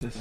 This.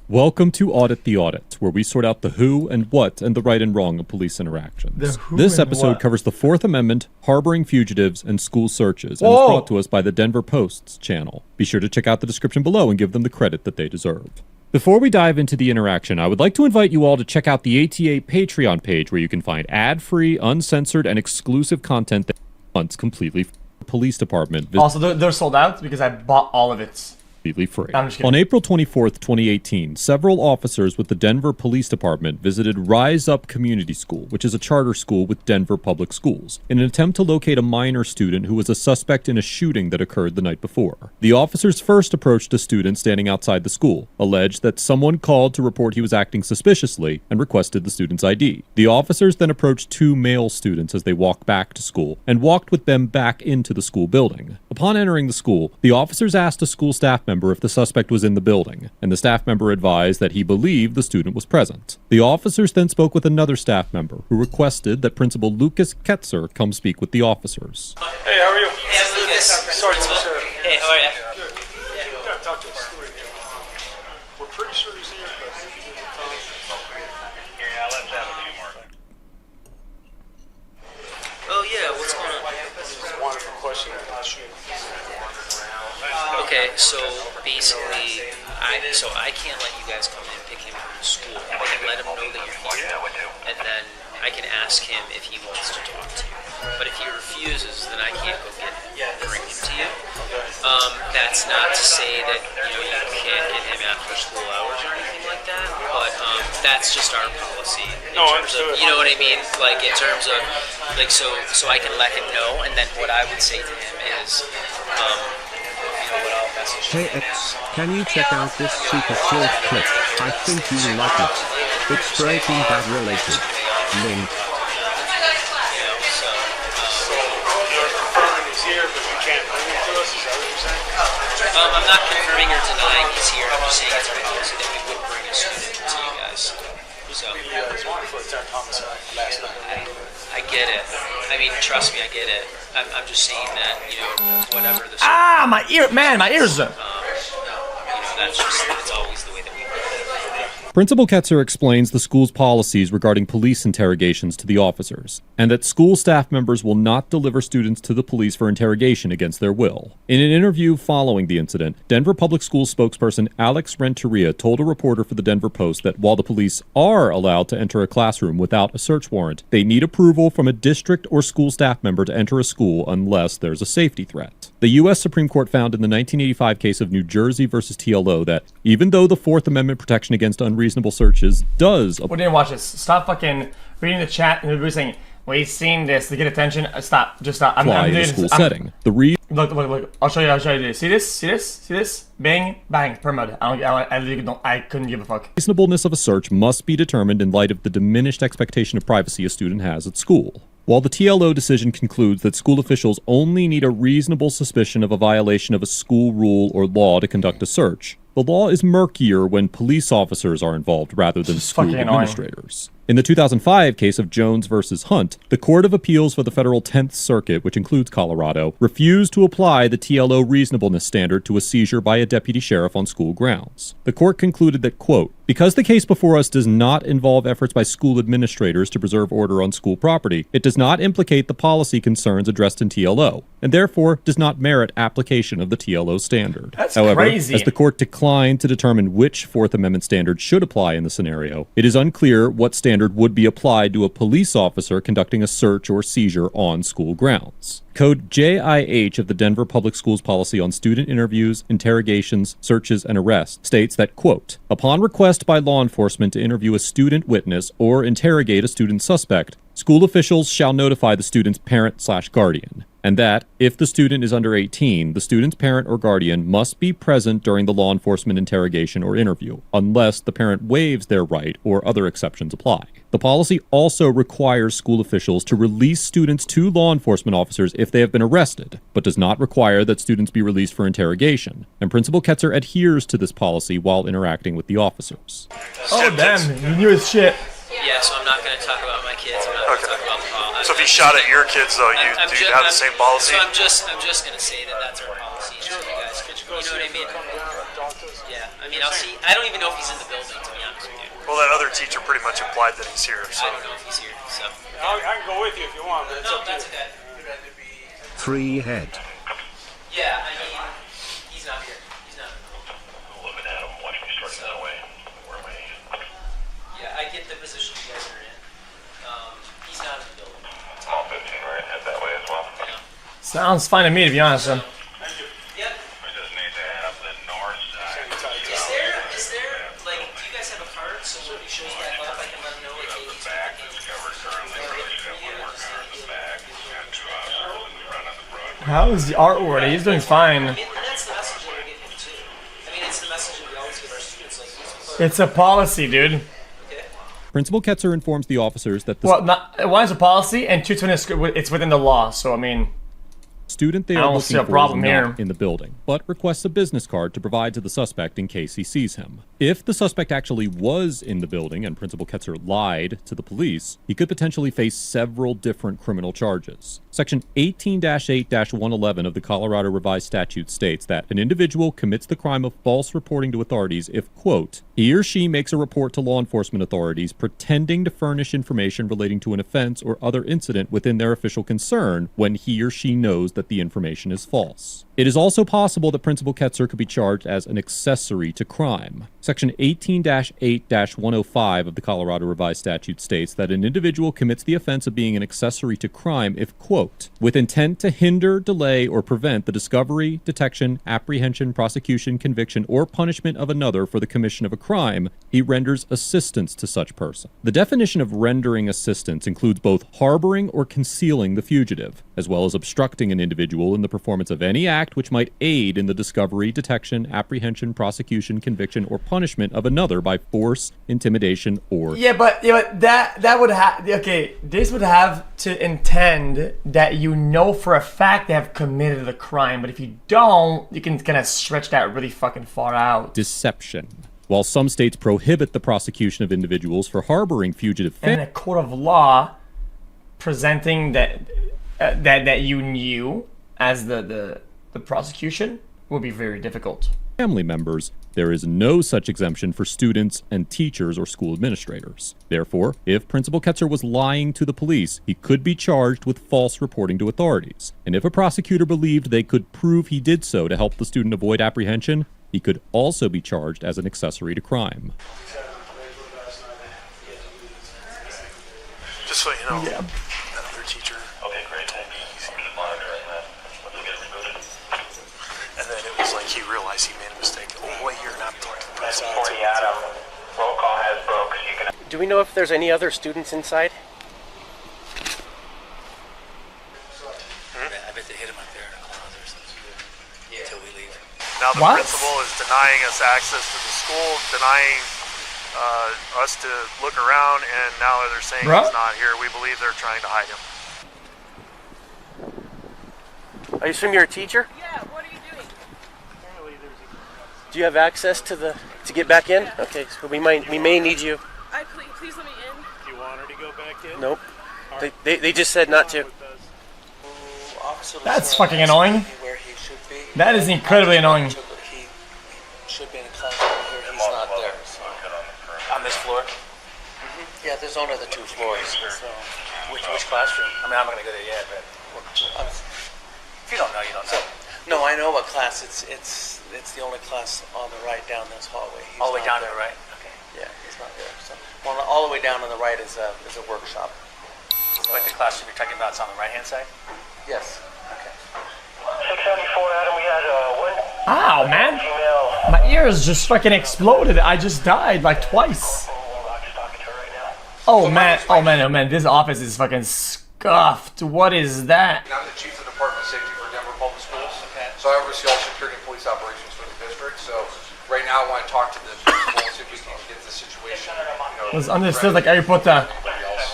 Welcome to Audit the Audit, where we sort out the who and what and the right and wrong of police interactions. This episode covers the Fourth Amendment, harboring fugitives, and school searches, and is brought to us by the Denver Post's channel. Be sure to check out the description below and give them the credit that they deserve. Before we dive into the interaction, I would like to invite you all to check out the ATA Patreon page, where you can find ad-free, uncensored, and exclusive content that runs completely free. Police department. Also, they're sold out because I bought all of it. Completely free. I'm just kidding. On April 24th, 2018, several officers with the Denver Police Department visited Rise Up Community School, which is a charter school with Denver Public Schools, in an attempt to locate a minor student who was a suspect in a shooting that occurred the night before. The officers first approached a student standing outside the school, alleged that someone called to report he was acting suspiciously, and requested the student's ID. The officers then approached two male students as they walked back to school, and walked with them back into the school building. Upon entering the school, the officers asked a school staff member if the suspect was in the building, and the staff member advised that he believed the student was present. The officers then spoke with another staff member, who requested that Principal Lucas Ketzer come speak with the officers. Hey, how are you? Hey, I'm Lucas. Sorry, sir. Hey, how are you? Good. You gotta talk to us. We're pretty sure he's here, but yeah, let's have a few more. Oh yeah, what's going on? Wonderful question. Okay, so basically, I can't let you guys come in and pick him from the school. I can let him know that you're here, and then I can ask him if he wants to talk to you. But if he refuses, then I can't go get him and bring him to you. That's not to say that you can't get him after school hours or anything like that, but that's just our policy. No, understood. You know what I mean? Like in terms of so I can let him know, and then what I would say to him is, what I'll message Hey him X, can you check out this super short clip? I think you will like it. It's Breaking Bad related. Link. So you're confirming he's here, but you can't bring him to us? Is that what you're saying? I'm not confirming or denying he's here. I'm just saying it's our policy that we would bring a student to you guys. So He's wanted for attack homicide last night. I get it. I mean, trust me, I get it. I'm just saying that whatever the My ear, man, my ears. that's always the way that we do it. Principal Ketzer explains the school's policies regarding police interrogations to the officers, and that school staff members will not deliver students to the police for interrogation against their will. In an interview following the incident, Denver Public Schools spokesperson Alex Renteria told a reporter for the Denver Post that while the police are allowed to enter a classroom without a search warrant, they need approval from a district or school staff member to enter a school unless there's a safety threat. The U.S. Supreme Court found in the 1985 case of New Jersey versus TLO that even though the Fourth Amendment protection against unreasonable searches does We didn't watch this. Stop fucking reading the chat and everybody's saying, we've seen this to get attention. Stop. Just stop. apply in a school setting. Look. I'll show you this. See this? Bang, bang, permit. I couldn't give a fuck. Reasonableness of a search must be determined in light of the diminished expectation of privacy a student has at school. While the TLO decision concludes that school officials only need a reasonable suspicion of a violation of a school rule or law to conduct a search, the law is murkier when police officers are involved rather than school fucking administrators. In the 2005 case of Jones versus Hunt, the Court of Appeals for the Federal 10th Circuit, which includes Colorado, refused to apply the TLO reasonableness standard to a seizure by a deputy sheriff on school grounds. The court concluded that, quote, because the case before us does not involve efforts by school administrators to preserve order on school property, it does not implicate the policy concerns addressed in TLO, and therefore does not merit application of the TLO standard. That's However, crazy. as the court declined to determine which Fourth Amendment standard should apply in the scenario, it is unclear what standard would be applied to a police officer conducting a search or seizure on school grounds. Code JIH of the Denver Public Schools policy on student interviews, interrogations, searches, and arrests states that, quote, upon request by law enforcement to interview a student witness or interrogate a student suspect, school officials shall notify the student's parent/guardian, and that, if the student is under 18, the student's parent or guardian must be present during the law enforcement interrogation or interview, unless the parent waives their right or other exceptions apply. The policy also requires school officials to release students to law enforcement officers if they have been arrested, but does not require that students be released for interrogation, and Principal Ketzer adheres to this policy while interacting with the officers. Oh, damn. You knew his shit. Yeah, so I'm not going to talk about my kids. I'm not going to Okay. talk about the policy. So if he shot at your kids, though, you do you have the same policy? So I'm just going to say that that's our policy. So you guys, you know what I mean? Yeah, I mean, I'll see. I don't even know if he's in the building, to be honest with you. Well, that other teacher pretty much implied that he's here. So I don't know if he's here. So I can go with you if you want, but it's no, up to that's you. okay. 3 head. Yeah, I mean, he's not here. He's not. Yeah, I get the position you guys are in. He's not in the building. Yeah. Sounds fine to me, to be honest. Yep. Is there, like, do you guys have a card so when he shows back up, I can let him know, like, hey, he's How is the artwork? He's doing fine. I mean, and that's the message that we're getting him too. I mean, it's the message that we always give our students, like, he's It's a policy, dude. okay. Principal Ketzer informs the officers that the Well, not, one is a policy, and two, it's within the law. So I mean, student they I are don't looking see a for problem is not here. in the building, but requests a business card to provide to the suspect in case he sees him. If the suspect actually was in the building and Principal Ketzer lied to the police, he could potentially face several different criminal charges. Section 18-8-111 of the Colorado Revised Statute states that an individual commits the crime of false reporting to authorities if, quote, he or she makes a report to law enforcement authorities pretending to furnish information relating to an offense or other incident within their official concern when he or she knows that the information is false. It is also possible that Principal Ketzer could be charged as an accessory to crime. Section 18-8-105 of the Colorado Revised Statute states that an individual commits the offense of being an accessory to crime if, quote, with intent to hinder, delay, or prevent the discovery, detection, apprehension, prosecution, conviction, or punishment of another for the commission of a crime, he renders assistance to such person. The definition of rendering assistance includes both harboring or concealing the fugitive, as well as obstructing an individual in the performance of any act which might aid in the discovery, detection, apprehension, prosecution, conviction, or punishment of another by force, intimidation, or... yeah, but that would have this would have to intend that you know for a fact they have committed the crime. But if you don't, you can kind of stretch that really fucking far out. deception. While some states prohibit the prosecution of individuals for harboring fugitive And in a court of law, presenting that you knew as the prosecution would be very difficult. family members, there is no such exemption for students and teachers or school administrators. Therefore, if Principal Ketzer was lying to the police, he could be charged with false reporting to authorities. And if a prosecutor believed they could prove he did so to help the student avoid apprehension, he could also be charged as an accessory to crime. just so you know, Yeah. that other teacher told me he's and then it was like he realized he made a mistake. Oh, wait, you're not talking to the press. Roll call has broke, so you can... Do we know if there's any other students inside? I bet they hit him up there in a closet or something. Until we leave. Now the What? principal is denying us access to the school, denying us to look around, and now they're saying Bruh? he's not here. We believe they're trying to hide him. I assume you're a teacher? Yeah, what are you doing? Do you have access to get back in? Okay, so we may need you. Please let me in. Do you want her to go back in? Nope. They just said not to. That's fucking annoying. Where he should be. That is incredibly annoying. He should be in a classroom here. He's not there. So. On this floor? Yeah, there's only the 2 floors. So. Which classroom? I mean, I'm not gonna go there yet, but if you don't know, you don't know. No, I know what class. It's the only class on the right down this hallway. He's All the way not down to there. the right. Okay. Yeah, he's not there. So, well, all the way down on the right is a workshop. Like the classroom you're talking about is on the right-hand side. Yes. Okay. 674, Adam, we had one Ow, man. female. My ears just fucking exploded. I just died like twice. Just talking to her right now. Oh man. This office is fucking scuffed. What is that? I'm the Chief of Department of Safety for Denver Public Schools. So I oversee all security and police operations for the district. So right now I want to talk to the principal and see if we can get the situation, It was understood like Harry Potter. everybody else.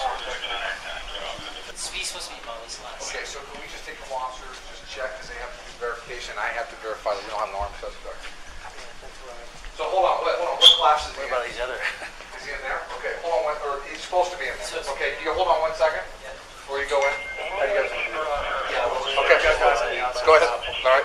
He's supposed to be Molly's class. Okay, so can we just take a couple officers, just check, because they have to do verification. I have to verify that we don't have an armed suspect. So hold on, what class is he in? What about these other? Is he in there? Okay, hold on, or he's supposed Okay, you hold on 1 second before you go in. How you guys? Okay, guys, go ahead. All right.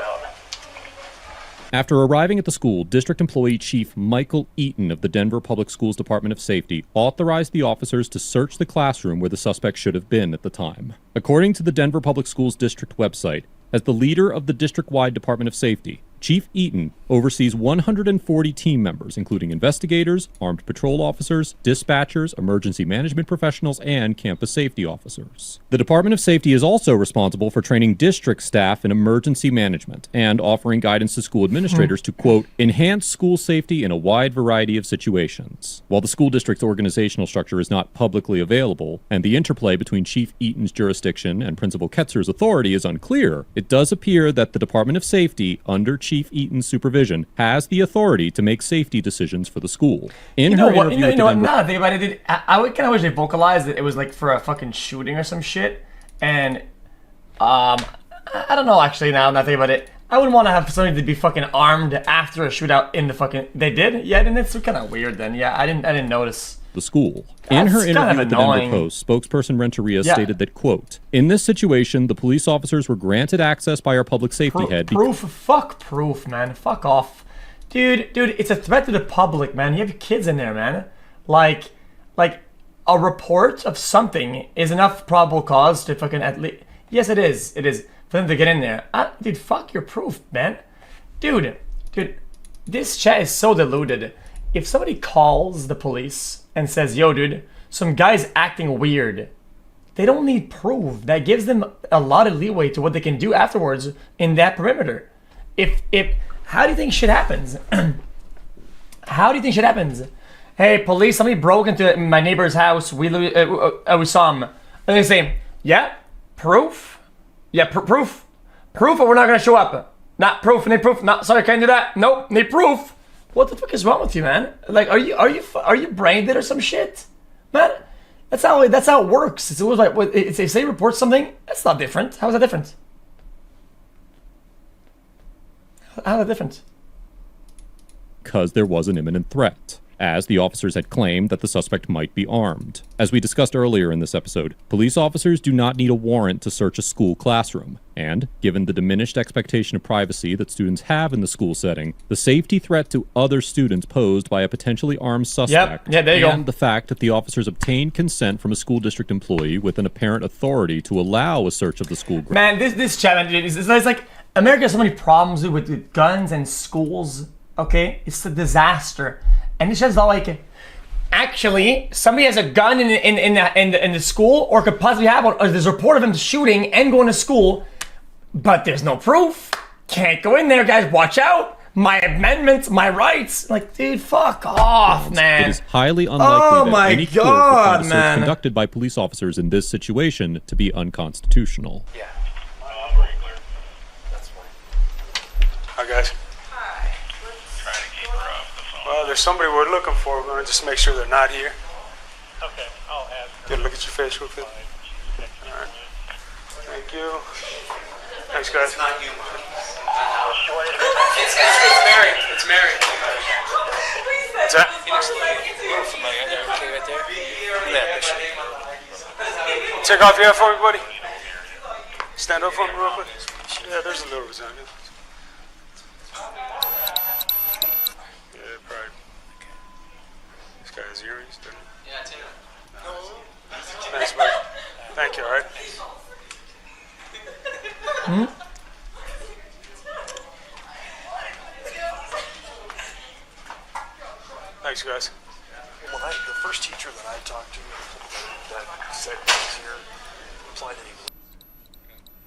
After arriving at the school, District Employee Chief Michael Eaton of the Denver Public Schools Department of Safety authorized the officers to search the classroom where the suspect should have been at the time. According to the Denver Public Schools District website, as the leader of the district-wide Department of Safety, Chief Eaton oversees 140 team members, including investigators, armed patrol officers, dispatchers, emergency management professionals, and campus safety officers. The Department of Safety is also responsible for training district staff in emergency management and offering guidance to school administrators to, quote, enhance school safety in a wide variety of situations. While the school district's organizational structure is not publicly available, and the interplay between Chief Eaton's jurisdiction and Principal Ketzer's authority is unclear, it does appear that the Department of Safety, under Chief Eaton's supervision, has the authority to make safety decisions for the school. In her interview with the Denver- now that I think about it, I would kind of wish they vocalized that it was like for a fucking shooting or some shit. And I don't know, actually, now that I think about it, I wouldn't want to have somebody to be fucking armed after a shootout in the fucking. They did? Yeah, then it's kind of weird. Then yeah, I didn't notice. The school. In her interview kind of with the Denver Post, spokesperson Renteria stated that, quote, in this situation, the police officers were granted access by our public safety head. Fuck proof, man. Fuck off. Dude, it's a threat to the public, man. You have kids in there, man. Like a report of something is enough probable cause to fucking at least. Yes, it is. It is for them to get in there. Dude, fuck your proof, man. Dude, this chat is so deluded. If somebody calls the police and says, yo, dude, some guy's acting weird, they don't need proof. That gives them a lot of leeway to what they can do afterwards in that perimeter. How do you think shit happens? How do you think shit happens? Hey, police, somebody broke into my neighbor's house. We saw him. And they say, yeah, proof? Yeah, proof? Proof or we're not going to show up? Not proof, need proof. No, sorry, can't do that. Nope, need proof. What the fuck is wrong with you, man? Like, are you brain dead or some shit, man? That's how it works. It's always like, if they report something, that's not different. How is that different? How is that different? Because there was an imminent threat, as the officers had claimed that the suspect might be armed. As we discussed earlier in this episode, police officers do not need a warrant to search a school classroom. And, given the diminished expectation of privacy that students have in the school setting, the safety threat to other students posed by a potentially armed suspect, and the fact that the officers obtained consent from a school district employee with an apparent authority to allow a search of the school grounds. Man, this challenge is like, America has so many problems with guns and schools, okay? It's a disaster. And it's just not like, actually, somebody has a gun in the school, or could possibly have one, or there's a report of him shooting and going to school, but there's no proof. Can't go in there, guys. Watch out. My amendments, my rights. Like, dude, fuck off, man. It is highly unlikely that any court would find a search conducted by police officers in this situation to be unconstitutional. Yeah. That's fine. Hi, guys. Well, there's somebody we're looking for. We're going to just make sure they're not here. Okay, I'll ask. Get a look at your face real quick. All right. Thank you. Thanks, guys. It's not you, Mark. It's Mary. It's Mary. What's that? Okay, right there. Yeah. Take off your hat for me, buddy. Stand up for me real quick. Yeah, there's a little resemblance. This guy has earrings, doesn't he? Yeah, it's him. Thanks, buddy. Thank you, all right? Thanks, guys. Well, the first teacher that I talked to that said he was here implied that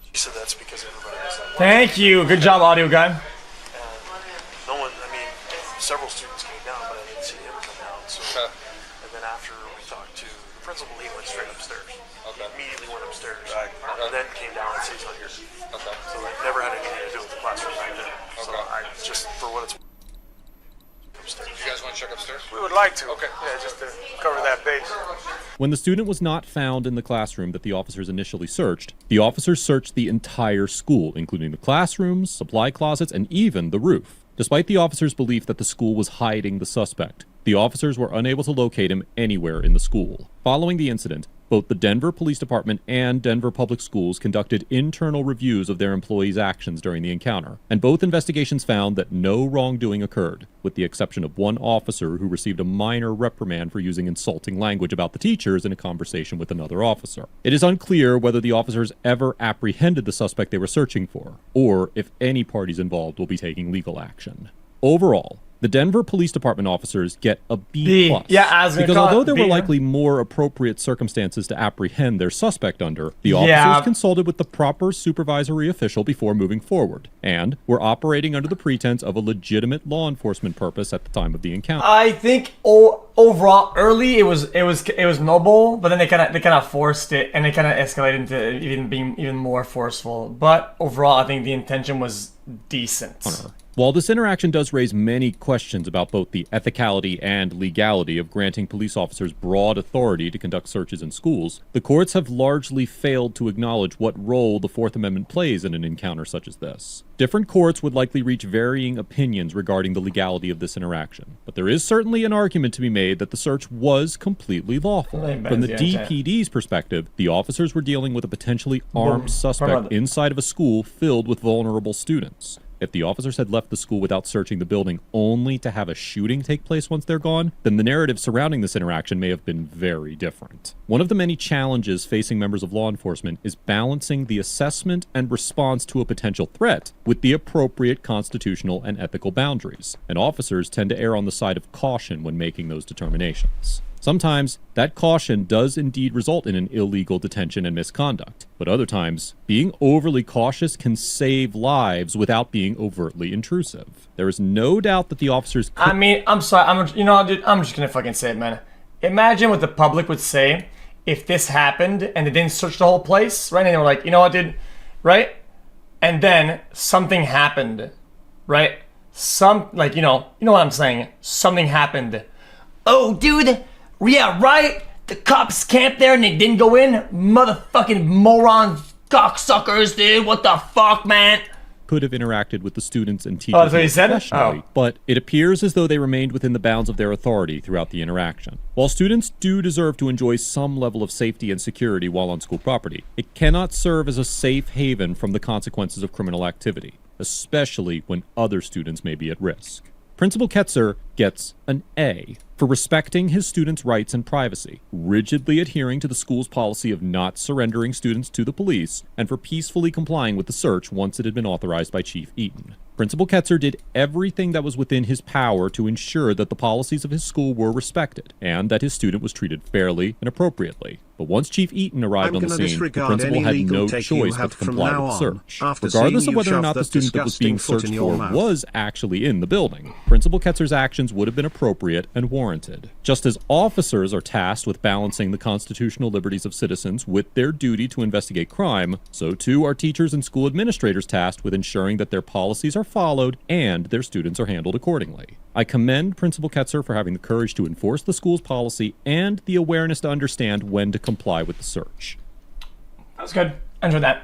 he said that's because everybody was like, Thank you. Good job, audio guy. no one, I mean, several students came down, but I didn't see him come down. So, and then after we talked to the principal, he went straight upstairs. Okay. Immediately went upstairs. Right. And then came down and said he's not here. Okay. So it never had anything to do with the classroom back there. So I just, for what it's upstairs. You guys want to check upstairs? We would like to. Okay. Yeah, just to cover that base. When the student was not found in the classroom that the officers initially searched, the officers searched the entire school, including the classrooms, supply closets, and even the roof. Despite the officers' belief that the school was hiding the suspect, the officers were unable to locate him anywhere in the school. Following the incident, Both the Denver Police Department and Denver Public Schools conducted internal reviews of their employees' actions during the encounter, and both investigations found that no wrongdoing occurred, with the exception of one officer who received a minor reprimand for using insulting language about the teachers in a conversation with another officer. It is unclear whether the officers ever apprehended the suspect they were searching for, or if any parties involved will be taking legal action. Overall, the Denver Police Department officers get a B+. Because although there were likely more appropriate circumstances to apprehend their suspect under, the officers consulted with the proper supervisory official before moving forward, and were operating under the pretense of a legitimate law enforcement purpose at the time of the encounter. I think overall, early it was noble, but then they kind of forced it, and they kind of escalated into even being even more forceful. But overall, I think the intention was decent. While this interaction does raise many questions about both the ethicality and legality of granting police officers broad authority to conduct searches in schools, the courts have largely failed to acknowledge what role the Fourth Amendment plays in an encounter such as this. Different courts would likely reach varying opinions regarding the legality of this interaction, but there is certainly an argument to be made that the search was completely lawful. From the DPD's perspective, the officers were dealing with a potentially armed suspect inside of a school filled with vulnerable students. If the officers had left the school without searching the building only to have a shooting take place once they're gone, then the narrative surrounding this interaction may have been very different. One of the many challenges facing members of law enforcement is balancing the assessment and response to a potential threat with the appropriate constitutional and ethical boundaries, and officers tend to err on the side of caution when making those determinations. Sometimes, that caution does indeed result in an illegal detention and misconduct, but other times, being overly cautious can save lives without being overtly intrusive. There is no doubt that the officers I mean, I'm sorry, dude, I'm just gonna fucking say it, man. Imagine what the public would say if this happened and they didn't search the whole place, right? And they were like, you know what, dude, right? And then something happened, right? You know what I'm saying? Something happened. Oh, dude, yeah, right? The cops camped there and they didn't go in? Motherfucking morons, cocksuckers, dude, what the fuck, man? Could have interacted with the students and teachers professionally, but it appears as though they remained within the bounds of their authority throughout the interaction. While students do deserve to enjoy some level of safety and security while on school property, it cannot serve as a safe haven from the consequences of criminal activity, especially when other students may be at risk. Principal Ketzer gets an A for respecting his students' rights and privacy, rigidly adhering to the school's policy of not surrendering students to the police, and for peacefully complying with the search once it had been authorized by Chief Eaton. Principal Ketzer did everything that was within his power to ensure that the policies of his school were respected, and that his student was treated fairly and appropriately. But once Chief Eaton arrived on the scene, the principal had no choice but to comply with the search. Regardless of whether or not the student that was being searched for was actually in the building, Principal Ketzer's actions would have been appropriate and warranted. Just as officers are tasked with balancing the constitutional liberties of citizens with their duty to investigate crime, so too are teachers and school administrators tasked with ensuring that their policies are followed and their students are handled accordingly. I commend Principal Ketzer for having the courage to enforce the school's policy and the awareness to understand when to comply with the search. That was good. I enjoyed that.